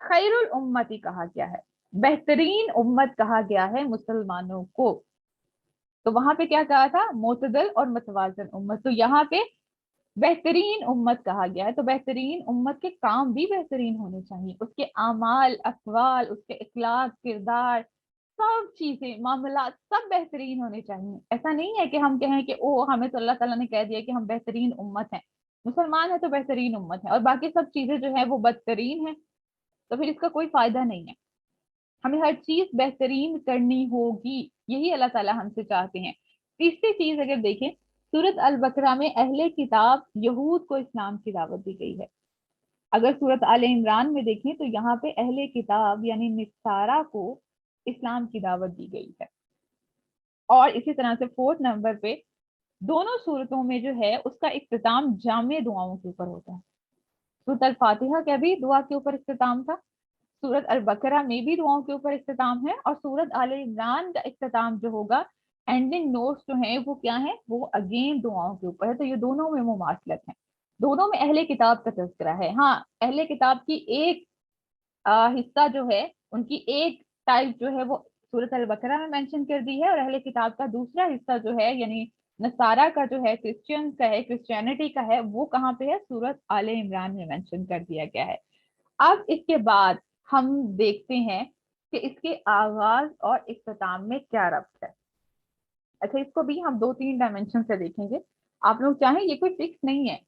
A: खैरुल उम्मती कहा गया है, बेहतरीन उम्मत कहा गया है मुसलमानों को। तो वहां पे क्या कहा था? मोतदल और मुतवाजन उम्मत। तो यहाँ पे बेहतरीन उम्मत कहा गया है। तो बेहतरीन उम्मत के काम भी बेहतरीन होने चाहिए, उसके आमाल, अक़वाल, उसके इखलाक, किरदार, सब चीजें, मामला सब बेहतरीन होने चाहिए। ऐसा नहीं है कि हम कहें कि ओ हमें तो अल्लाह ताला ने कह दिया कि हम बेहतरीन उम्मत हैं, मुसलमान है तो बेहतरीन उम्मत है, और बाकी सब चीजें जो है वो बदतरीन है, तो फिर इसका कोई फायदा नहीं है। हमें हर चीज बेहतरीन करनी होगी, यही अल्लाह ताला हमसे चाहते हैं। तीसरी चीज अगर देखें, सूरत अल बकरा में अहले किताब यहूद को इस्लाम की दावत दी गई है। अगर सूरत आले इमरान में देखें तो यहाँ पे अहले किताब यानी निसारा को इस्लाम की दावत दी गई है। और इसी तरह से फोर्थ नंबर पे दोनों सूरतों में जो है उसका इख्तिताम जामे दुआओं के ऊपर होता है। सूरत अल फातिहा का भी दुआ के ऊपर इख्तिताम था, सूरत अल बकरा में भी दुआओं के ऊपर इख्तिताम है, और सूरत आले इमरान का इख्तिताम जो होगा एंडिंग नोट्स जो हैं वो क्या है, वो अगेन दुआओं के ऊपर है। तो ये दोनों में मुमासलत है, दोनों में अहले किताब का तज़किरा है। हाँ, अहले किताब की एक हिस्सा जो है, उनकी एक टाइप जो है वो सूरत अल बकरा में मेंशन कर दी है, और अहले किताब का दूसरा हिस्सा जो है यानी नसारा का जो है, क्रिश्चियंस का है, क्रिश्चियनिटी का है, वो कहाँ पे है, सूरत आले इमरान में मेंशन कर दिया गया है। अब इसके बाद हम देखते हैं कि इसके आगाज और इख्तिताम में क्या रब्त है। अच्छा, इसको भी हम दो तीन डायमेंशन से देखेंगे। आप लोग चाहें, ये कोई फिक्स नहीं है,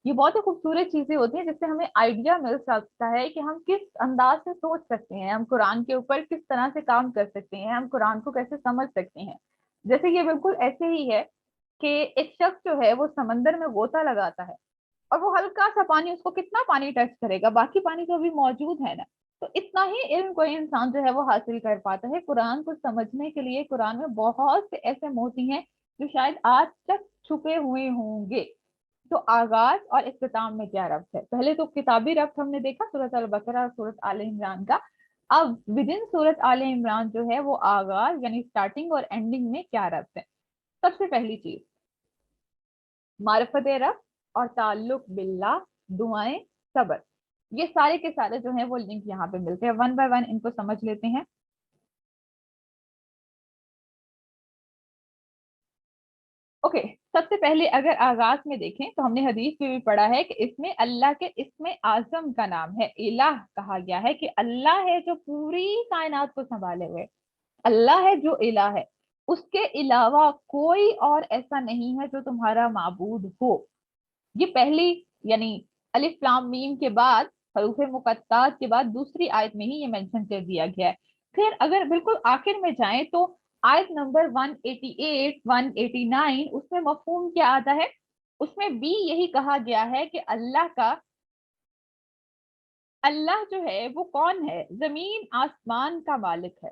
A: ये बहुत ही खूबसूरत चीजें होती हैं जिससे हमें आइडिया मिल सकता है कि हम किस अंदाज से सोच सकते हैं, हम कुरान के ऊपर किस तरह से काम कर सकते हैं, हम कुरान को कैसे समझ सकते हैं। जैसे ये बिल्कुल ऐसे ही है कि एक शख्स जो है वो समंदर में गोता लगाता है, और वो हल्का सा पानी, उसको कितना पानी टच करेगा, बाकी पानी तो अभी मौजूद है ना। तो इतना ही इल्म कोई इंसान जो है वो हासिल कर पाता है। कुरान को समझने के लिए कुरान में बहुत से ऐसे मोती हैं जो शायद आज तक छुपे हुए होंगे। तो आगाज और इख्तिताम में क्या रब्त है, पहले तो किताबी रब्त हमने देखा सूरत अल बकरा और सूरत आले इमरान का। अब विद इन सूरत आले इमरान जो है वो आगाज यानी स्टार्टिंग और एंडिंग में क्या रब्त है। सबसे पहली चीज, मारिफत रब और ताल्लुक बिल्ला, दुआएं, सब्र, ये सारे के सारे जो हैं वो लिंक यहाँ पे मिलते हैं। वन बाय वन इनको समझ लेते हैं। ओके, सबसे पहले अगर आगाज में देखें तो हमने हदीस में भी पढ़ा है कि इसमें अल्लाह के इसमें आजम का नाम है, इलाह कहा गया है कि अल्लाह है जो पूरी कायनात को संभाले हुए, अल्लाह है जो इलाह है, उसके अलावा कोई और ऐसा नहीं है जो तुम्हारा माबूद हो। ये पहली यानी अलिफ लाम मीम के बाद, हरूफ मुकत्तात के बाद दूसरी आयत में ही ये मेंशन कर दिया गया है। फिर अगर बिल्कुल आखिर में जाएं तो आयत नंबर 188 189, उसमें मफहूम क्या आता है, उसमें भी यही कहा गया है कि अल्लाह जो है वो कौन है, जमीन आसमान का मालिक है।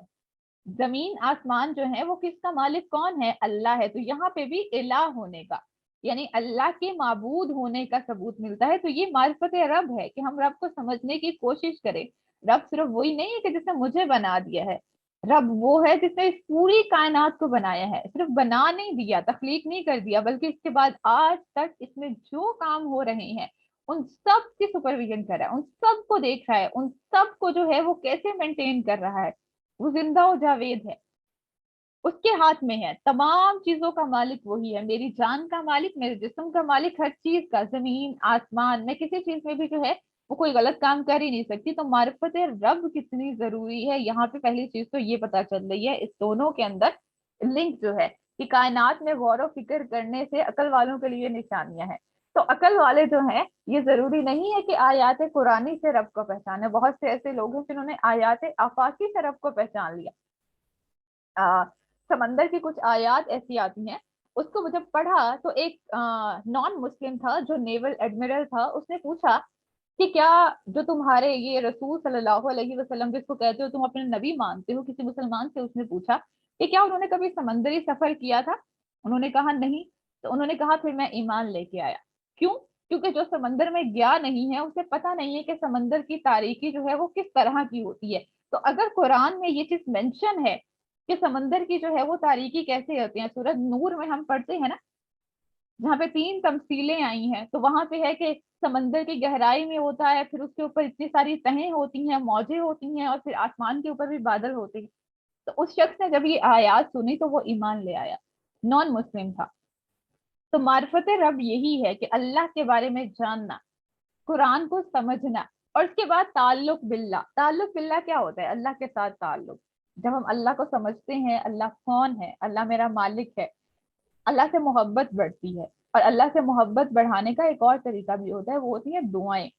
A: जमीन आसमान जो है वो किसका मालिक कौन है, अल्लाह है। तो यहाँ पे भी इलाह होने का यानी अल्लाह के माबूद होने का सबूत मिलता है। तो ये मारिफत रब है कि हम रब को समझने की कोशिश करें। रब सिर्फ वही नहीं है कि जिसने मुझे बना दिया है, रब वो है जिसने इस पूरी कायनात को बनाया है, सिर्फ बना नहीं दिया, तख्लीक नहीं कर दिया, बल्कि इसके बाद आज तक इसमें जो काम हो रहे हैं उन सब की सुपरविजन कर रहा है, उन सब को देख रहा है, उन सब को जो है वो कैसे मेंटेन कर रहा है। वो जिंदा और जावेद है, उसके हाथ में है, तमाम चीजों का मालिक वही है, मेरी जान का मालिक, मेरे जिस्म का मालिक, हर चीज का, जमीन आसमान, मैं किसी चीज में भी जो है वो कोई गलत काम कर ही नहीं सकती। तो मारिफत रब कितनी जरूरी है, यहाँ पे पहली चीज तो ये पता चल रही है। इस दोनों के अंदर लिंक जो है कि कायनात में गौर व फिक्र करने से अकल वालों के लिए निशानियां हैं। तो अकल वाले जो हैं, ये जरूरी नहीं है कि आयात कुरानी से रब को पहचाने, बहुत से ऐसे लोग हैं जिन्होंने आयात आफाकी से रब को पहचान लिया। समंदर की कुछ आयात ऐसी आती हैं, उसको जब पढ़ा तो एक नॉन मुस्लिम था जो नेवल एडमिरल था, उसने पूछा कि क्या जो तुम्हारे ये रसूल सल्लल्लाहु अलैहि वसल्लम जिसको कहते हो तुम अपने नबी मानते हो, किसी मुसलमान से उसने पूछा कि क्या उन्होंने कभी समंदरी सफर किया था। उन्होंने कहा नहीं। तो उन्होंने कहा फिर मैं ईमान लेके आया। क्यों? क्योंकि जो समंदर में गया नहीं है उसे पता नहीं है कि समंदर की तारीकी जो है वो किस तरह की होती है। तो अगर कुरान में ये चीज मेंशन है कि समंदर की जो है वो तारीकी कैसे होती है, सूरह नूर में हम पढ़ते हैं ना, जहाँ पे तीन तमसीलें आई हैं, तो वहां पे है कि समंदर की गहराई में होता है, फिर उसके ऊपर इतनी सारी तहें होती हैं, मौजें होती हैं, और फिर आसमान के ऊपर भी बादल होते हैं। तो उस शख्स ने जब ये आयात सुनी तो वो ईमान ले आया, नॉन मुस्लिम था। तो मार्फत रब यही है कि अल्लाह के बारे में जानना, कुरान को समझना, और उसके बाद ताल्लुक बिल्ला। ताल्लुक बिल्ला क्या होता है, अल्लाह के साथ ताल्लुक। जब हम अल्लाह को समझते हैं, अल्लाह कौन है, अल्लाह मेरा मालिक है, अल्लाह से मोहब्बत बढ़ती है। और अल्लाह से मोहब्बत बढ़ाने का एक और तरीका भी होता है, वो होती है दुआएं।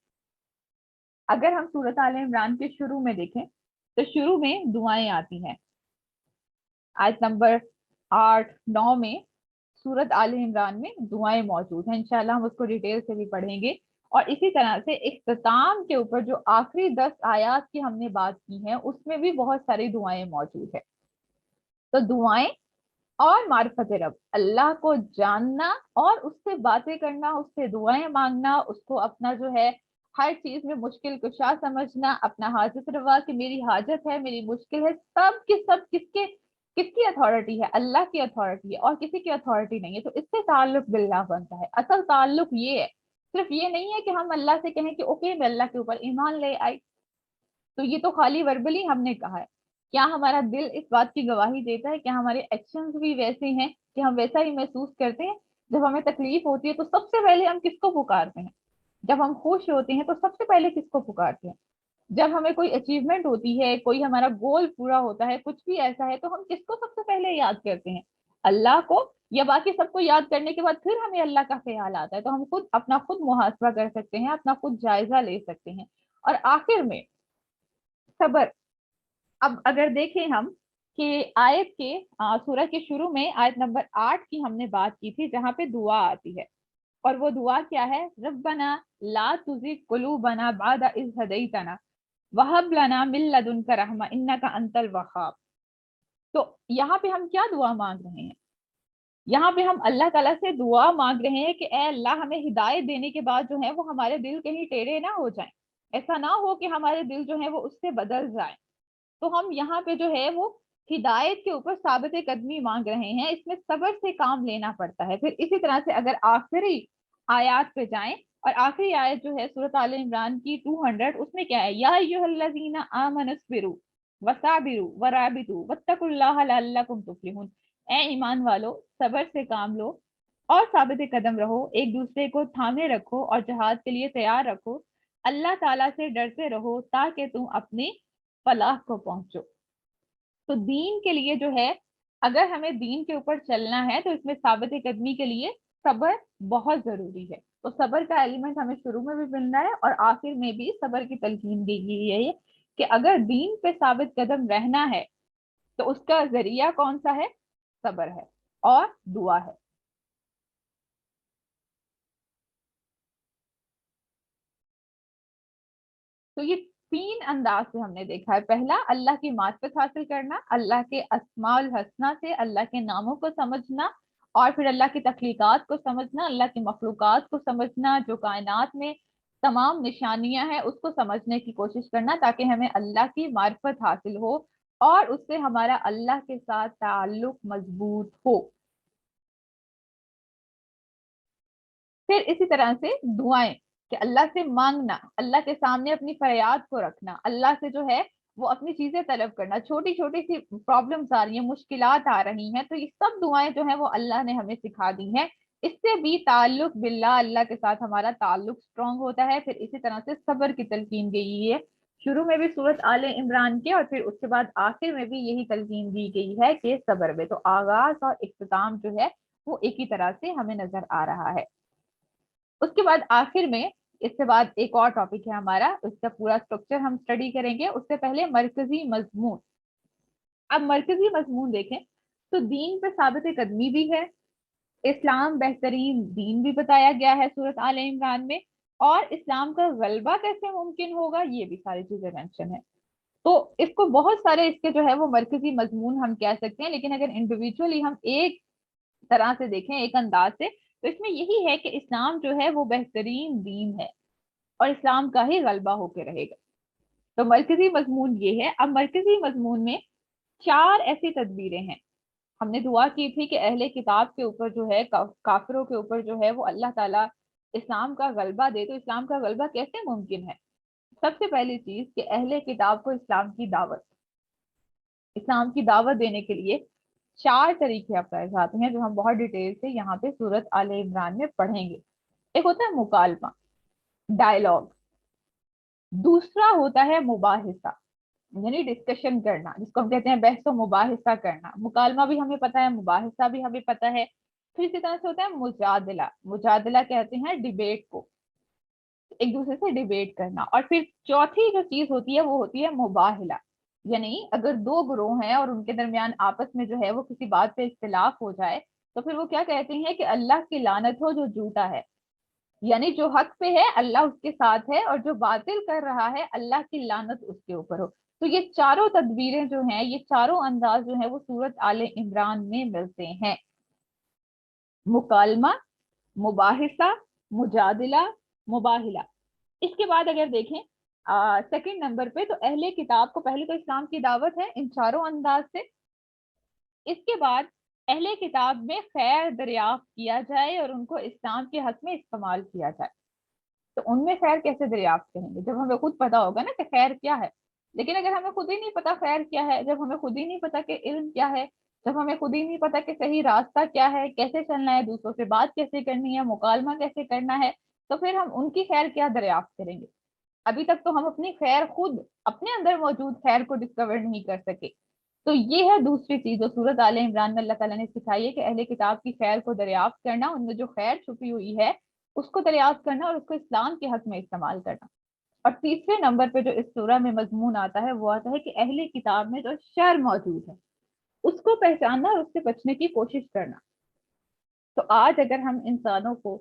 A: अगर हम सूरत आले इमरान के शुरू में देखें तो शुरू में दुआएं आती हैं। आयत नंबर 8 9 में सूरत आले इमरान में दुआएं मौजूद हैं, इंशाल्लाह हम उसको डिटेल से भी पढ़ेंगे। और इसी तरह से इख्तिताम के ऊपर जो आखिरी 10 आयात की हमने बात की है उसमें भी बहुत सारी दुआएं मौजूद है। तो दुआएं और मार्फत रब, अल्लाह को जानना और उससे बातें करना, उससे दुआएं मांगना, उसको अपना जो है हर चीज में मुश्किल कुशा समझना, अपना हाजत रवा कि मेरी हाजत है, मेरी मुश्किल है, सब के सब किसके किसकी अथॉरिटी है? अल्लाह की अथॉरिटी है और किसी की अथॉरिटी नहीं है। तो इससे ताल्लुक बिल्लाह बनता है। असल ताल्लुक ये है, सिर्फ ये नहीं है कि हम अल्लाह से कहें कि ओके मैं अल्लाह के ऊपर ईमान ले आई, तो ये तो खाली वर्बली हमने कहा है। क्या हमारा दिल इस बात की गवाही देता है? क्या हमारे एक्शंस भी वैसे हैं कि हम वैसा ही महसूस करते हैं? जब हमें तकलीफ होती है तो सबसे पहले हम किसको पुकारते हैं? जब हम खुश होते हैं तो सबसे पहले किसको पुकारते हैं? जब हमें कोई अचीवमेंट होती है, कोई हमारा गोल पूरा होता है, कुछ भी ऐसा है, तो हम किसको सबसे पहले याद करते हैं? अल्लाह को? या बाकी सबको याद करने के बाद फिर हमें अल्लाह का ख्याल आता है? तो हम खुद अपना खुद मुहासबा कर सकते हैं, अपना खुद जायजा ले सकते हैं। और आखिर में सबर। अब अगर देखें हम कि आयत के सूरह के शुरू में आयत नंबर 8 की हमने बात की थी, जहां पे दुआ आती है, और वो दुआ क्या है? रब्बना ला तुज़िग कुलूबना बादा इज़ हदैतना वहब लना मिन लदुनका रहमा इन्नका अंतल वहाब। तो यहाँ पे हम क्या दुआ मांग रहे हैं? यहाँ पे हम अल्लाह ताला से दुआ मांग रहे हैं कि ए अल्लाह, हमें हिदायत देने के बाद जो है वो हमारे दिल कहीं टेढ़े ना हो जाएं। ऐसा ना हो कि हमारे दिल जो है वो उससे बदल जाए। तो हम यहाँ पे जो है वो हिदायत के ऊपर साबित कदमी मांग रहे हैं। इसमें सब्र से काम लेना पड़ता है। फिर इसी तरह से अगर आखिरी आयत पे जाएं, और आखिरी आयत जो है सूरत आले इमरान की 200, उसमें क्या है? या अय्युहल्लज़ीना आमनुस्बिरु वसाबिरु वराबितु वत्तकुल्लाह लअल्लकुम तुफ्लिहून। ए ईमान वालो, सब्र से काम लो और साबित कदम रहो, एक दूसरे को थामे रखो और जहाद के लिए तैयार रखो। अल्लाह ताला से डरते रहो ताकि तुम अपनी फलाह को पहुंचो। तो दीन के लिए जो है, अगर हमें दीन के ऊपर चलना है तो इसमें साबित कदमी के लिए सब्र बहुत जरूरी है। तो सब्र का एलिमेंट हमें शुरू में भी मिलना है और आखिर में भी सब्र की तलकीन दी गई है कि अगर दीन पे साबित कदम रहना है तो उसका जरिया कौन सा है? सब्र है और दुआ है। तो ये तीन अंदाज से हमने देखा है। पहला, अल्लाह की मार्फत हासिल करना, अल्लाह के अस्माउल हसना से अल्लाह के नामों को समझना, और फिर अल्लाह की तख्लीकात को समझना, अल्लाह की मखलूकात को समझना, जो कायनात में तमाम निशानियां हैं उसको समझने की कोशिश करना, ताकि हमें अल्लाह की मार्फत हासिल हो और उससे हमारा अल्लाह के साथ ताल्लुक मजबूत हो। फिर इसी तरह से दुआएं, कि अल्लाह से मांगना, अल्लाह के सामने अपनी फरियाद को रखना, अल्लाह से जो है वो अपनी चीजें तलब करना। छोटी छोटी सी प्रॉब्लम्स आ रही हैं, मुश्किलात आ रही हैं, तो ये सब दुआएं जो है वो अल्लाह ने हमें सिखा दी हैं। इससे भी ताल्लुक बिल्लाह, अल्लाह के साथ हमारा ताल्लुक स्ट्रांग होता है। फिर इसी तरह से सब्र की तलकीन गई है शुरू में भी सूरत आले इमरान के, और फिर उसके बाद आखिर में भी यही तलकीन दी गई है कि सब्र में। तो आगाज और इख्तिताम जो है वो एक ही तरह से हमें नजर आ रहा है। उसके बाद आखिर में, इसके बाद एक और टॉपिक है हमारा, उसका पूरा स्ट्रक्चर हम स्टडी करेंगे। उससे पहले मरकजी मजमून। अब मरकजी मजमून देखें तो दीन पे साबित कदमी भी है, इस्लाम बेहतरीन दीन भी बताया गया है सूरत आले इमरान में, और इस्लाम का गलबा कैसे मुमकिन होगा ये भी सारी चीजें मेंशन है। तो इसको बहुत सारे इसके जो है वो मरकजी मजमून हम कह सकते हैं, लेकिन अगर इंडिविजुअली हम एक तरह से देखें, एक अंदाज से, तो इसमें यही है कि इस्लाम जो है वो बेहतरीन दीन है और इस्लाम का ही गलबा होके रहेगा। तो मरकजी मजमून ये है। अब मरकजी मजमून में चार ऐसी तदबीरें हैं। हमने दुआ की थी कि अहले किताब के ऊपर जो है, काफिरों के ऊपर जो है वो अल्लाह ताला इस्लाम का गलबा दे। तो इस्लाम का गलबा कैसे मुमकिन है? सबसे पहली चीज कि अहले किताब को इस्लाम की दावत, इस्लाम की दावत देने के लिए चार तरीके अपनाए जाते हैं, जो हम बहुत डिटेल से यहाँ पे सूरत आले इमरान में पढ़ेंगे। एक होता है मुकालमा, डायलॉग। दूसरा होता है मुबाहिसा, यानी डिस्कशन करना, जिसको हम कहते हैं बहस मुबाहिसा करना। मुकालमा भी हमें पता है, मुबाहिसा भी हमें पता है। फिर इसी तरह से होता है मुजादला। मुजादला कहते हैं डिबेट को, एक दूसरे से डिबेट करना। और फिर चौथी जो चीज होती है वो होती है मुबाहिला, यानी अगर दो ग्रोह हैं और उनके दरमियान आपस में जो है वो किसी बात पे इख्तिलाफ हो जाए, तो फिर वो क्या कहते हैं कि अल्लाह की लानत हो जो झूठा है। यानी जो हक पे है अल्लाह उसके साथ है, और जो बातिल कर रहा है अल्लाह की लानत उसके ऊपर हो। तो ये चारों तदबीरें जो हैं, ये चारों अंदाज जो है वो सूरत आले इमरान में मिलते हैं। मुकालमा, मुबाहिसा, मुजादिला, मुबाहिला। इसके बाद अगर देखें सेकंड नंबर पे, तो अहले किताब को पहले तो इस्लाम की दावत है इन चारों अंदाज से। इसके बाद अहले किताब में खैर दरियाफ्त किया जाए और उनको इस्लाम के हक में इस्तेमाल किया जाए। तो उनमें खैर कैसे दरियाफ्त करेंगे जब हमें खुद पता होगा ना कि खैर क्या है। लेकिन अगर हमें खुद ही नहीं पता खैर क्या है, जब हमें खुद ही नहीं पता कि इल्म क्या है, जब हमें खुद ही नहीं पता कि सही रास्ता क्या है, कैसे चलना है, दूसरों से बात कैसे करनी है, मुकालमा कैसे करना है, तो फिर हम उनकी खैर क्या दरियाफ्त करेंगे। अभी तक तो हम अपनी खैर खुद अपने अंदर मौजूद खैर को डिस्कवर नहीं कर सके। तो ये है दूसरी चीज जो सूरत आले इमरान में अल्लाह ताला ने सिखाई है कि अहले किताब की खैर को दरियाफ्त करना, उनमें जो खैर छुपी हुई है उसको दरियाफ्त करना और उसको इस्लाम के हक में इस्तेमाल करना। और तीसरे नंबर पे जो इस सूरह में मजमून आता है वो आता है कि अहले किताब में जो शर मौजूद है उसको पहचानना और उससे बचने की कोशिश करना। तो आज अगर हम इंसानों को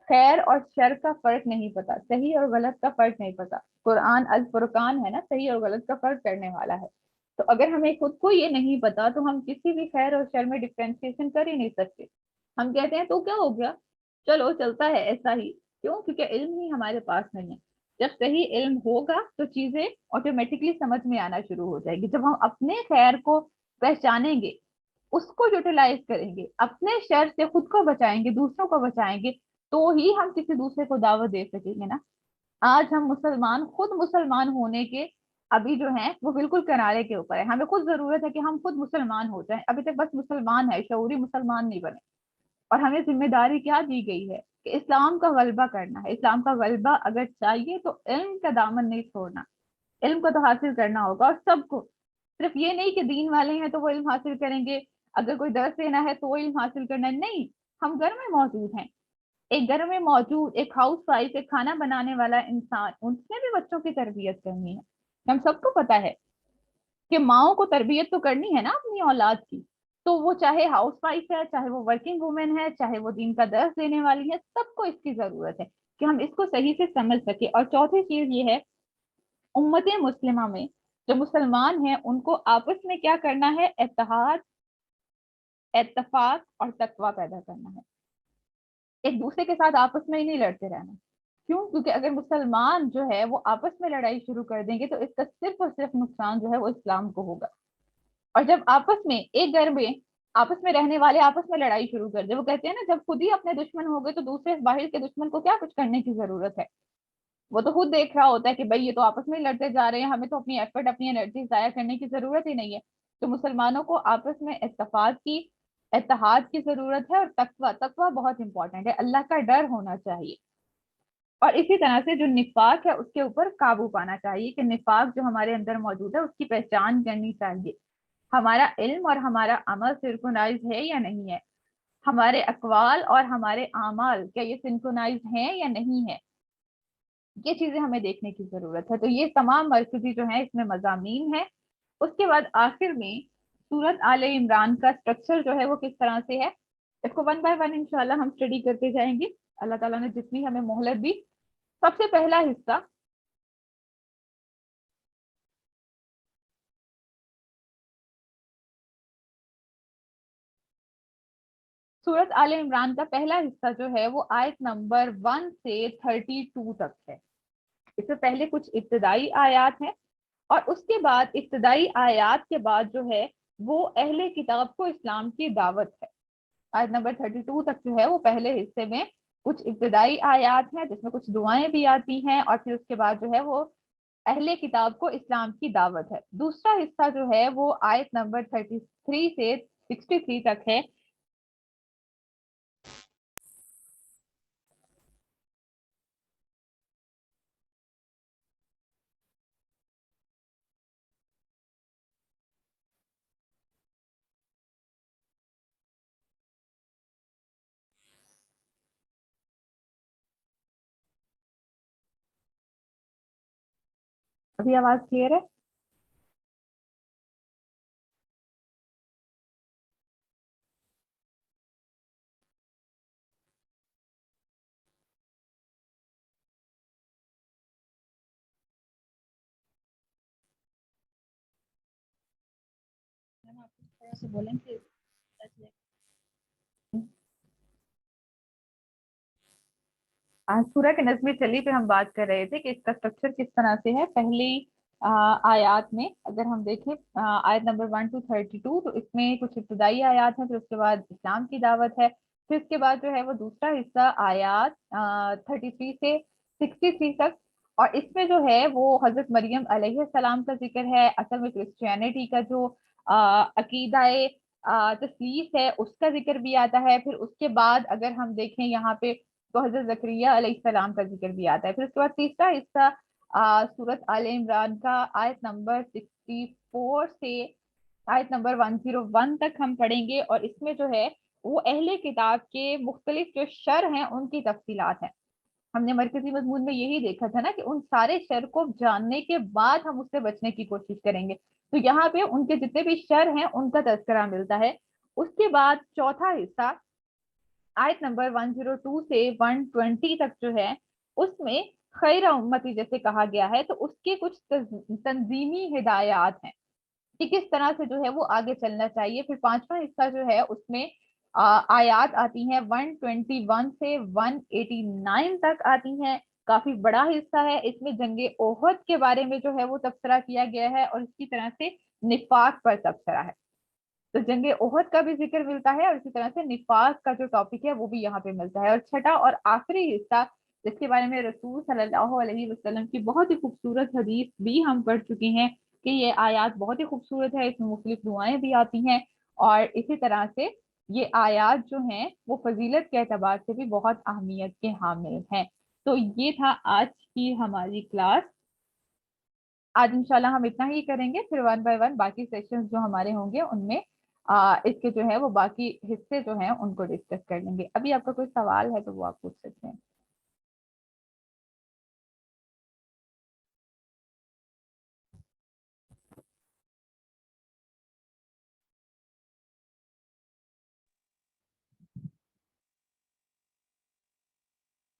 A: खैर और शर का फर्क नहीं पता, सही और गलत का फर्क नहीं पता, कुरान अल फुरकान है ना, सही और गलत का फर्क करने वाला है, तो अगर हमें खुद को ये नहीं पता तो हम किसी भी खैर और शर में डिफ्रेंसिएशन कर ही नहीं सकते। हम कहते हैं तो क्या हो गया, चलो चलता है ऐसा ही। क्यों? क्योंकि इल्म ही हमारे पास नहीं है। जब सही इल्म होगा तो चीजें ऑटोमेटिकली समझ में आना शुरू हो जाएगी। जब हम अपने खैर को पहचानेंगे, उसको यूटिलाइज करेंगे, अपने शर से खुद को बचाएंगे, दूसरों को बचाएंगे, तो ही हम किसी दूसरे को दावत दे सकेंगे ना। आज हम मुसलमान खुद मुसलमान होने के अभी जो है वो बिल्कुल किनारे के ऊपर है। हमें खुद जरूरत है कि हम खुद मुसलमान हो जाएं। अभी तक बस मुसलमान है, शऊरी मुसलमान नहीं बने। और हमें जिम्मेदारी क्या दी गई है कि इस्लाम का गलबा करना है। इस्लाम का गलबा अगर चाहिए तो इल्म का दामन नहीं छोड़ना, इल्म को तो हासिल करना होगा। और सबको, सिर्फ ये नहीं कि दीन वाले हैं तो वो इल्म हासिल करेंगे, अगर कोई दर्स देना है तो वो इल्म हासिल करना है, नहीं। हम घर में मौजूद हैं, एक घर में मौजूद एक हाउस वाइफ, एक खाना बनाने वाला इंसान, उसने भी बच्चों की तरबियत करनी है। हम सबको पता है कि माओ को तरबियत तो करनी है ना अपनी औलाद की। तो वो चाहे हाउस वाइफ है, चाहे वो वर्किंग वुमेन है, चाहे वो दीन का दर्स देने वाली है, सबको इसकी जरूरत है कि हम इसको सही से समझ सके। और चौथी चीज ये है, उम्मत मुस्लिमा में जो मुसलमान हैं उनको आपस में क्या करना है, इत्तेहाद, इत्तेफाक और तकवा पैदा करना है। एक दूसरे के साथ आपस में ही नहीं लड़ते रहना। क्यों? क्योंकि अगर मुसलमान जो है वो आपस में लड़ाई शुरू कर देंगे तो इसका सिर्फ और सिर्फ नुकसान जो है वो इस्लाम को होगा। और जब आपस में एक घर में आपस में रहने वाले आपस में लड़ाई शुरू कर दे, वो कहते हैं ना जब खुद ही अपने दुश्मन हो गए तो दूसरे बाहर के दुश्मन को क्या कुछ करने की जरूरत है। वो तो खुद देख रहा होता है कि भाई ये तो आपस में ही लड़ते जा रहे हैं, हमें तो अपनी एफर्ट अपनी एनर्जी जाया करने की जरूरत ही नहीं है। तो मुसलमानों को आपस में इत्तेफाक की, इत्तेहाद की जरूरत है। और तकवा, तकवा बहुत इंपॉर्टेंट है, अल्लाह का डर होना चाहिए। और इसी तरह से जो निफाक है उसके ऊपर काबू पाना चाहिए कि निफाक जो हमारे अंदर मौजूद है उसकी पहचान करनी चाहिए। हमारा इल्म और हमारा अमल सिंक्रोनाइज है या नहीं है, हमारे अकवाल और हमारे आमाल क्या ये सिंक्रोनाइज हैं या नहीं है, ये चीजें हमें देखने की जरूरत है। तो ये तमाम मरकजी जो है इसमें मजामीन है। उसके बाद आखिर में सूरत आले इमरान का स्ट्रक्चर जो है वो किस तरह से है, इसको वन बाय वन इंशाल्लाह हम स्टडी करते जाएंगे, अल्लाह ताला ने जितनी हमें मोहलत दी। सबसे पहला हिस्सा, सूरत आले इमरान का पहला हिस्सा जो है वो आयत नंबर 1 से 32 तक है। इससे पहले कुछ इब्तदाई आयात हैं और उसके बाद इब्तदाई आयात के बाद जो है वो अहले किताब को इस्लाम की दावत है। आयत नंबर 32 तक जो है वो पहले हिस्से में कुछ इब्तदाई आयात हैं जिसमें कुछ दुआएं भी आती हैं, और फिर उसके बाद जो है वो अहले किताब को इस्लाम की दावत है। दूसरा हिस्सा जो है वो आयत नंबर 33 से 63 तक है। अभी आवाज क्लियर है? मैम, आप थोड़ा सा बोलें कि आज सूरह के नज़्म चली पे हम बात कर रहे थे कि इसका स्ट्रक्चर किस तरह से है। पहली आयात में अगर हम देखें आयत नंबर 1 to 32, तो इसमें कुछ इब्तदाई आयात हैं, फिर उसके बाद इस्लाम की दावत है, फिर उसके बाद जो है वो दूसरा हिस्सा आयात 33 से 63 तक, और इसमें जो है वो हजरत मरियम अलैहिस्सलाम का जिक्र है। असल में क्रिश्चियनिटी का जो अकीदाए तस्लीस है उसका जिक्र भी आता है। फिर उसके बाद अगर हम देखें यहाँ पे तो हजरत जकरिया अलैहिस्सलाम का जिक्र भी आता है। फिर उसके बाद तीसरा हिस्सा सूरत आले इमरान का आयत नंबर 64 से आयत नंबर 101 तक हम पढ़ेंगे, और इसमें जो है वो अहले किताब के मुख्तलिफ जो शर हैं उनकी तफसीलात हैं। हमने मरकजी मजमून में यही देखा था ना कि उन सारे शर को जानने के बाद हम उससे बचने की कोशिश करेंगे, तो यहाँ पे उनके जितने भी शर हैं उनका तज़किरा मिलता है। उसके बाद चौथा हिस्सा आयत नंबर 102 से 120 तक जो है उसमें खैर उम्मती जैसे कहा गया है, तो उसके कुछ तंजीमी हिदायत हैं कि किस तरह से जो है वो आगे चलना चाहिए। फिर पांचवा हिस्सा जो है उसमें आयात आती हैं 121 से 189 तक आती हैं। काफी बड़ा हिस्सा है, इसमें जंगे ओहद के बारे में जो है वो तबसरा किया गया है, और इसी तरह से निफाक पर तबसरा है। तो जंगे ओहद का भी जिक्र मिलता है, और इसी तरह से निफाक का जो टॉपिक है वो भी यहाँ पे मिलता है। और छठा और आखिरी हिस्सा जिसके बारे में रसूल सल्लल्लाहु अलैहि वसल्लम की बहुत ही खूबसूरत हदीस भी हम पढ़ चुके हैं कि ये आयात बहुत ही खूबसूरत है, इसमें मुख्तलिफ दुआएं भी आती हैं, और इसी तरह से ये आयात जो हैं वो फजीलत के एतबार से भी बहुत अहमियत के हामिल हैं। तो ये था आज की हमारी क्लास। आज इंशाल्लाह हम इतना ही करेंगे, फिर वन बाय वन बाकी सेशंस जो हमारे होंगे उनमें इसके जो है वो बाकी हिस्से जो हैं उनको डिस्कस कर लेंगे। अभी आपका कोई सवाल है तो वो आप पूछ सकते हैं।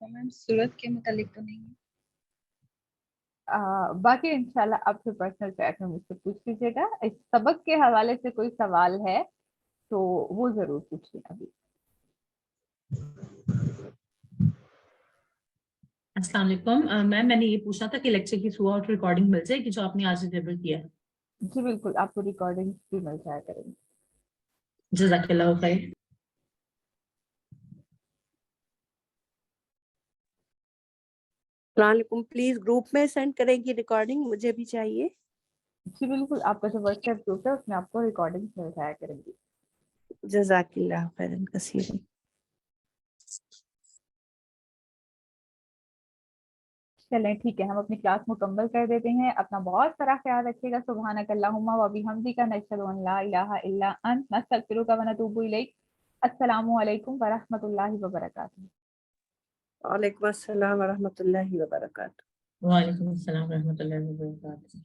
B: मैम सूरत के मुतालिक तो नहीं है।
A: बाकी इंशाल्लाह आप फिर पर्सनल चैट में मुझसे पूछ लीजिएगा। इस सबक के हवाले से कोई सवाल है तो वो जरूर पूछिए अभी।
C: अस्सलाम वालेकुम मैम, मैंने ये पूछना था कि लेक्चर की थ्रू आउट रिकॉर्डिंग मिल जाएगी जो आपने आज डिलीवर किया है?
A: जी बिल्कुल, आपको रिकॉर्डिंग भी मिल जाया करेंगे।
C: जज़ाकल्लाह खैर।
D: अस्सलामुअलैकुम, प्लीज ग्रुप में सेंड करेंगी रिकॉर्डिंग, मुझे भी चाहिए।
A: जी बिल्कुल, आपका जो व्हाट्सएप ग्रुप है उसमें आपको रिकॉर्डिंग मिल जाया करेंगी।
D: जज़ाकिल्लाह खैरन कसीरन।
A: चलें ठीक है, हम अपनी क्लास मुकम्मल कर देते हैं। अपना बहुत सारा ख्याल रखिएगा। सुब्हानकल्लाहुम्मा व बिहम्दिका नशहदु अन ला इलाहा इल्ला अंत नस्तगफिरुका व नतूबु इलैक। अस्सलामु अलैकुम व रहमतुल्लाहि व बरकातुहू।
D: वालेकुम अस्सलाम व रहमतुल्लाहि व बरकातुहू।
C: वालेकुम अस्सलाम रहमतुल्लाहि व बरकातहू।